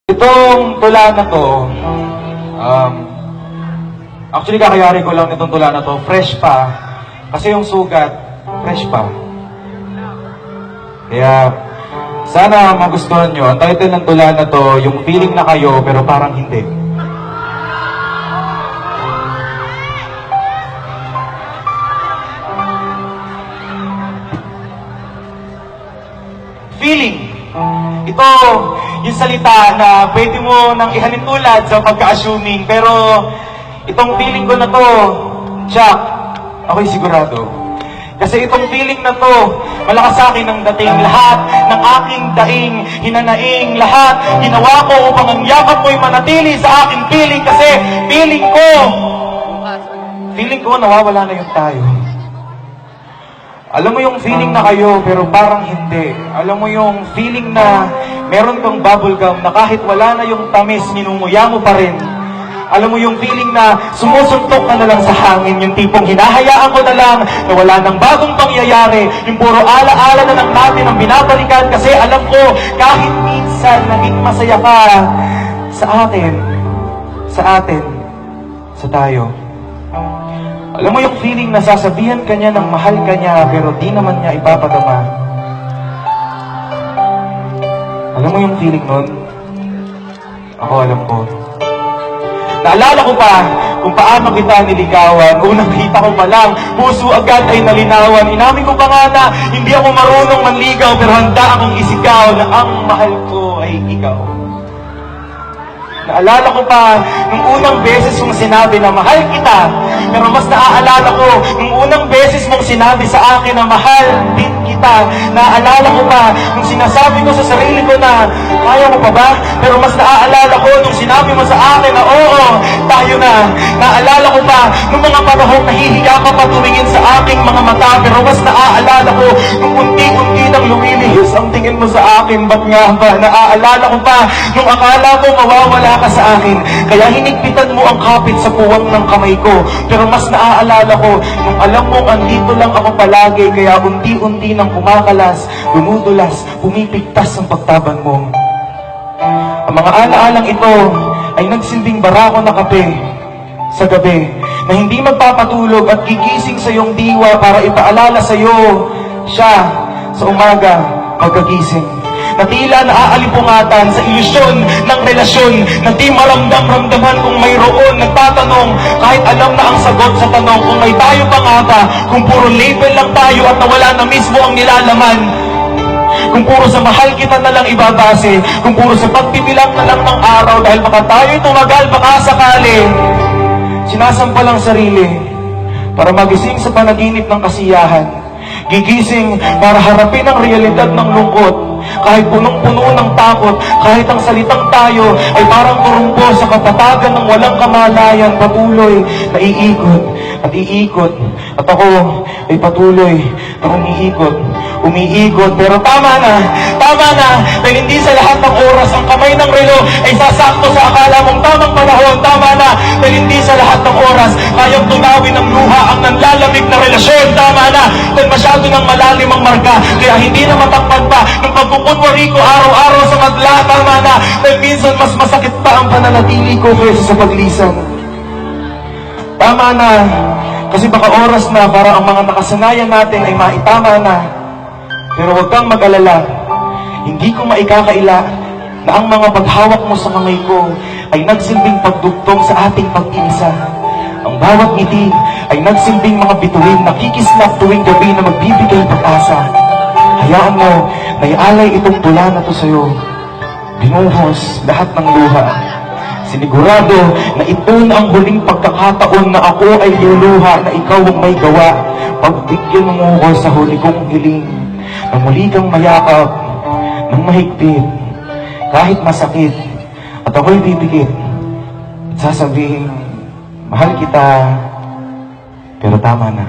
Itong tula na to, actually kakayari ko lang itong tula na to, fresh pa, kasi yung sugat, fresh pa. Kaya, sana magustuhan nyo. Ang title ng tula na to, yung feeling na kayo, pero parang hindi. Feeling. Ito, yung salita na pwede mo nang ihalin tulad sa pagka-assuming. Pero, itong feeling ko na to, Jack, ako'y sigurado. Kasi itong feeling na to, malakas sa akin ang dating. Lahat ng aking daing, hinanaing, lahat ginawa ko upang ang yakap mo'y manatili sa aking feeling. Kasi feeling ko nawawala na yung tayo. Alam mo yung feeling na kayo, pero parang hindi. Alam mo yung feeling na meron kang bubblegum na kahit wala na yung tamis, minunguya mo pa rin. Alam mo yung feeling na sumusuntok ka na lang sa hangin, yung tipong hinahayaan ko na lang na wala nang bagong pangyayari, yung puro ala-ala na lang natin ang binabalikan kasi alam ko kahit minsan naging masaya ka sa atin, sa tayo. Alam mo yung feeling na sasabihan ka niya ng mahal ka niya pero di naman niya ipapadama. Alam mo yung feeling nun? Ako alam ko. Naalala ko pa kung paano kita niligawan. Unang kita ko pa lang, puso agad ay nalinawan. Inamin ko pa nga na hindi ako marunong manligaw pero handa akong isigaw na ang mahal ko ay ikaw. Naalala ko pa nung unang beses mong sinabi na mahal kita, pero mas naaalala ko nung unang beses mong sinabi sa akin na mahal din kita. Naalala ko pa nung sinasabi ko sa sarili ko na kaya mo pa ba? Pero mas naaalala ko nung sinabi mo sa akin na oo, tayo na. Naalala ko pa nung mga panahong nahihiya ka pa tumingin sa aking mga mata, pero mas naaalala ko nung unti-unti nang lumilihis ang tingin mo sa akin. Ba't nga ba? Naaalala ko pa nung akala ko mawawala ka sa akin, kaya hinigpitan mo ang kapit sa puwang ng kamay ko. Pero mas naaalala ko nung alam mong andito lang ako palagi, kaya unti-unti nang kumakalas, dumudulas, pumipigtas ang pagtaban mo. Ang mga alaalang ito ay nagsilbing barako na kape sa gabi na hindi magpapatulog at gigising sa iyong diwa para ipaalala sa iyo siya sa umaga pagkagising. Na tila naaalimpungatan sa ilusyon ng relasyon na di maramdam-ramdaman kung mayroon nagtatanong kahit alam na ang sagot sa tanong kung may tayo pa nga ba, kung puro label lang tayo at nawala na mismo ang nilalaman, kung puro sa mahal kita na lang ibabase, kung puro sa pagpipilang na lang ng araw dahil baka tayo'y tumagal, baka sakali sinasampa lang sarili para magising sa panaginip ng kasiyahan, gigising para harapin ang realidad ng lungkot. Kahit punong-puno ng takot, kahit ang salitang tayo ay parang turumpo sa kapatagan ng walang kamalayan, patuloy na iikot at iikot. At ako ay patuloy na umiikot. Pero tama na, dahil hindi sa lahat ng oras ang kamay ng relo ay sasakto sa akala mong tamang panahon. Tama na, dahil hindi sa lahat ng oras kayang tunawin ng luha ang nanlalamig na relasyon. Tama na, dahil masyado ng malalim ang marka, kaya hindi na matakpan pa ng pagkukunwari ko araw-araw sa madla. Tama na, dahil minsan mas masakit pa ang pananatili ko kaysa sa paglisan. Tama na, kasi baka oras na para ang mga nakasanayan natin ay maitama na. Pero huwag kang mag-alala, hindi ko maikakaila na ang mga paghawak mo sa kamay ko ay nagsilbing pagdugtong sa ating pag-iisa. Ang bawat ngiti ay nagsilbing mga bituin na kikislap tuwing gabi na magbibigay pag-asa. Hayaan mo na ialay itong tula na to sa'yo. Binuhos lahat ng luha. Sinigurado na ito na ang huling pagkakataon na ako ay luluha na ikaw ang may gawa. Pagbigyan mo ko sa huli kong hiling na muli kang mayakap ng mahigpit kahit masakit, at ako'y bibigit at sasabihin, mahal kita, pero tama na.